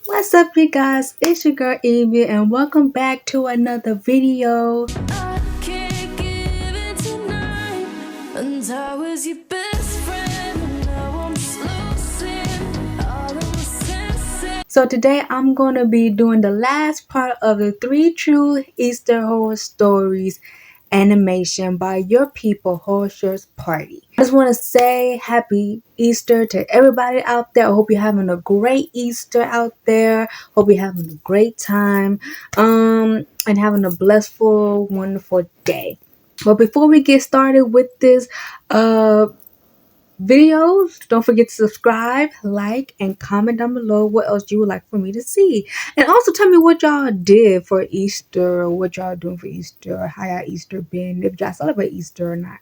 What's up, you guys? It's your girl Evie, and welcome back to another video. I can't give it tonight. And I was your best friend, and now I'm just losing all of my senses. So today I'm gonna be doing the last part of the 3 True Easter Horror Stories animation by Your People Horror Shirts Party. I just want to say happy Easter to everybody out there. I hope you're having a great Easter out there. Hope you're having a great time. And having a blissful, wonderful day. But before we get started with this videos, don't forget to subscribe, like, and comment down below what else you would like for me to see. And also tell me what y'all did for Easter, or what y'all doing for Easter, or how y'all Easter been, if y'all celebrate Easter or not.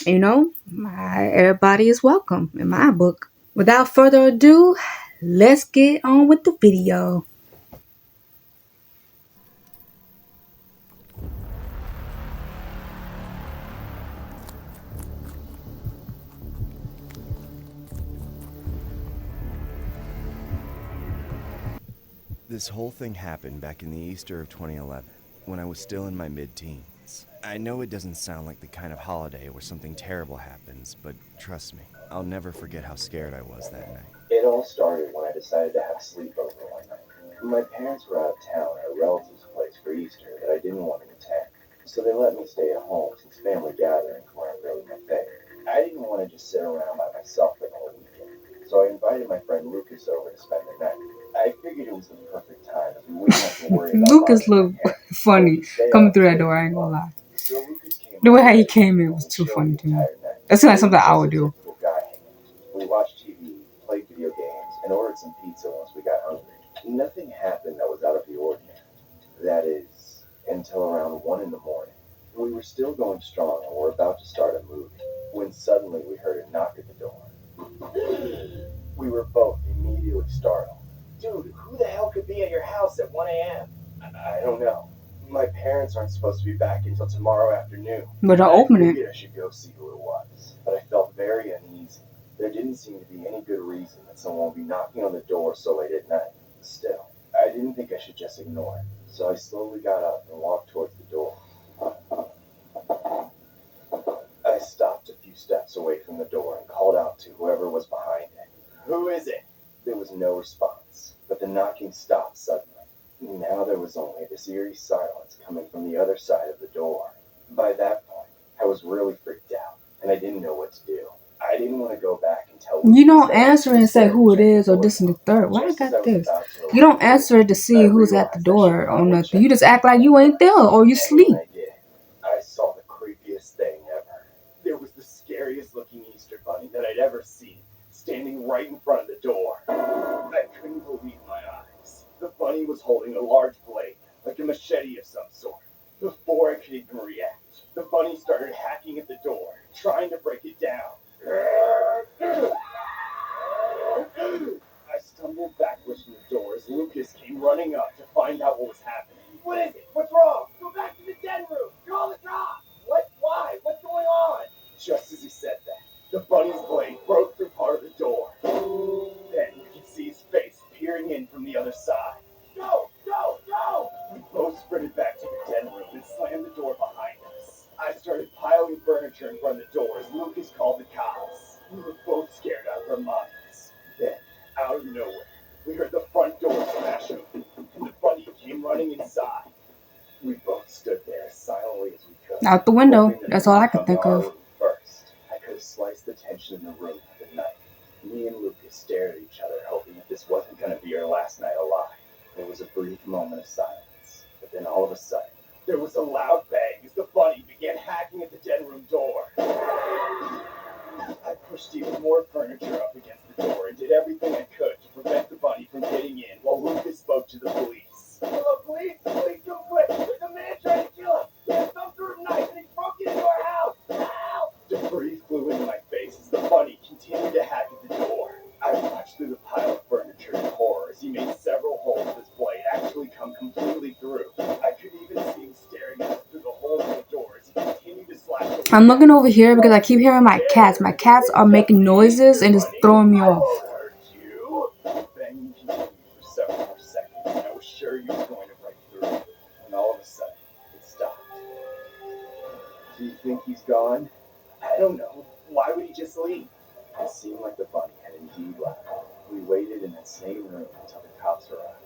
Everybody is welcome in my book. Without further ado, let's get on with the video. This whole thing happened back in the Easter of 2011, when I was still in my mid-teens. I know it doesn't sound like the kind of holiday where something terrible happens, but trust me, I'll never forget how scared I was that night. It all started when I decided to have a sleepover one night. My parents were out of town at a relative's place for Easter that I didn't want to attend, so they let me stay at home since family gatherings weren't really my thing. I didn't want to just sit around by myself for the whole weekend, so I invited my friend Lucas over to spend the night. I figured it was the perfect time as we wouldn't have to worry about Lucas bothering looked my parents. funny coming through that door, I ain't gonna lie. The way how he came in was too funny to me. That seemed like something I would do. We watched TV, played video games, and ordered some pizza once we got hungry. Nothing happened that was out of the ordinary. That is, until around 1 in the morning. We were still going strong and were about to start a movie when suddenly we heard a knock at the door. We were both immediately startled. Dude, who the hell could be at your house at 1 a.m.? I don't know. My parents aren't supposed to be back until tomorrow afternoon. But I'll open it. I should go see who it was, but I felt very uneasy. There didn't seem to be any good reason that someone would be knocking on the door so late at night. Still, I didn't think I should just ignore it, so I slowly got up and walked towards the door. I stopped a few steps away from the door and called out to whoever was behind it. Who is it? There was no response, but the knocking stopped suddenly. Now there was only this eerie silence coming from the other side of the door. By that point, I was really freaked out, and I didn't know what to do. I didn't want to go back and tell You don't answer and say who it is or this and the third. Why I got this? You don't answer it to see who's at the door or nothing. You just act like you ain't there or you sleep. I saw the creepiest thing ever. There was the scariest looking Easter bunny that I'd ever seen, standing right in front of the door. I couldn't believe my eyes. The bunny was holding a large blade, like a machete of some sort. Before I could even react, the bunny started hacking at the door, trying to break it down. I stumbled backwards from the door as Lucas came running up to find out what was happening. What is it? What's wrong? Go back to the den room. Call the cops. What? Why? What's going on? Just as he said that, the bunny's blade broke through part of the door. Then you could see his face peering in from the other side. Go! Go! Go! We both sprinted back to the den room and slammed the door behind us. I started piling furniture in front of the door as Lucas called the cops. We were both scared out of our minds. Then, out of nowhere, we heard the front door smash open, and the bunny came running inside. We both stood there as silently as we could. Out the window. That's all I could think of. First, I could have sliced the tension in the room with a knife. Me and Lucas stared at each other, hoping that this wasn't going to be our last night alive. There was a brief moment of silence, but then all of a sudden, there was a loud bang as the bunny began hacking at the den room door. I pushed even more furniture up against the door and did everything I could to prevent the bunny from getting in while Lucas spoke to the police. Hello, police! Please come quick! There's a man trying to kill us! He has some sort of knife and he's broken into our house! Help! Debris flew into my face as the bunny continued to hack at the door. I watched through the pile of furniture in horror as he made several holes with his blade actually come completely through. I could even see him staring at us through the holes in the door as he continued to slash away. I'm looking over here because I keep hearing my cats. My cats are making noises and it's throwing me off. gone? I don't know. Why would he just leave? It seemed like the bunny had indeed left. We waited in that same room until the cops arrived.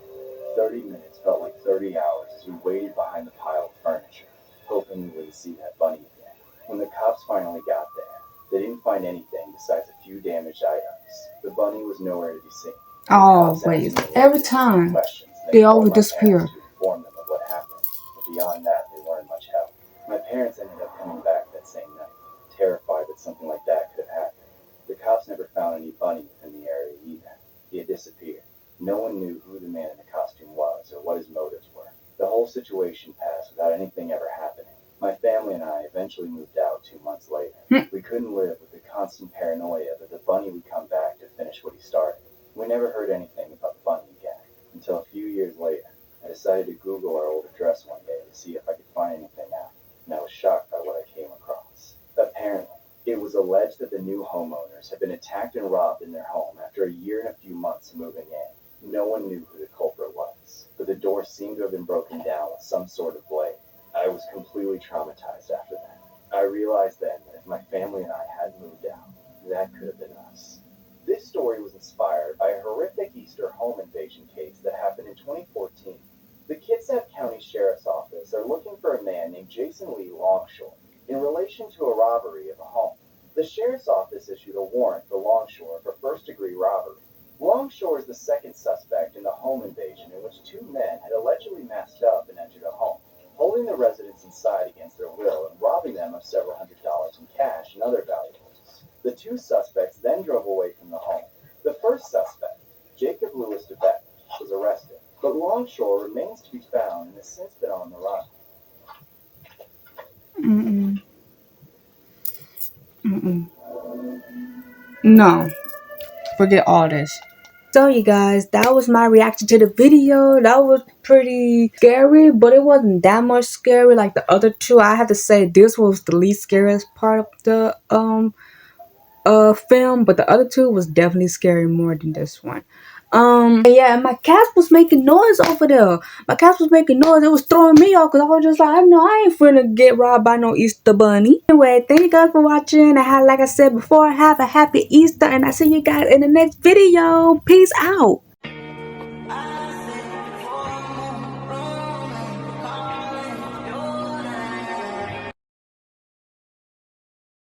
30 minutes felt like 30 hours as we waited behind the pile of furniture, hoping we wouldn't see that bunny again. When the cops finally got there, they didn't find anything besides a few damaged items. The bunny was nowhere to be seen. Always. Every time. They always disappear. To inform them of what happened, but beyond that, they weren't much help. My parents ended up coming back that same night, terrified that something like that could have happened. The cops never found any bunny within the area either. He had disappeared. No one knew who the man in the costume was or what his motives were. The whole situation passed without anything ever happening. My family and I eventually moved out 2 months later. We couldn't live with the constant paranoia that the bunny would come back to finish what he started. We never heard anything about the bunny again, until a few years later. I decided to Google our old address one day to see if I could find anything out, and I was shocked by what I came across. Apparently, it was alleged that the new homeowners had been attacked and robbed in their home after a year and a few months moving in. No one knew who the culprit was, but the door seemed to have been broken down with some sort of blade. I was completely traumatized after that. I realized then that if my family and I had moved out, that could have been us. This story was inspired by a horrific Easter home invasion case that happened in 2014. The Kitsap County Sheriff's Office are looking for a man named Jason Lee Longshore in relation to a robbery of a home. The Sheriff's Office issued a warrant for Longshore for first-degree robbery. Longshore is the second suspect in the home invasion in which two men had allegedly masked up and entered a home, holding the residents inside against their will and robbing them of several $100s in cash and other valuables. The two suspects then drove away from the home. The first suspect, Jacob Lewis DeBeck, was arrested, but Longshore remains to be found and has since been on the run. No. Forget all this. So you guys, that was my reaction to the video. That was pretty scary, but it wasn't that much scary like the other two. I have to say this was the least scariest part of the film, but the other two was definitely scary more than this one. Yeah, my cat was making noise over there. My cat was making noise. It was throwing me off because I was just like, I know I ain't finna get robbed by no Easter bunny. Anyway, thank you guys for watching. Like I said before, have a happy Easter, and I see you guys in the next video. Peace out.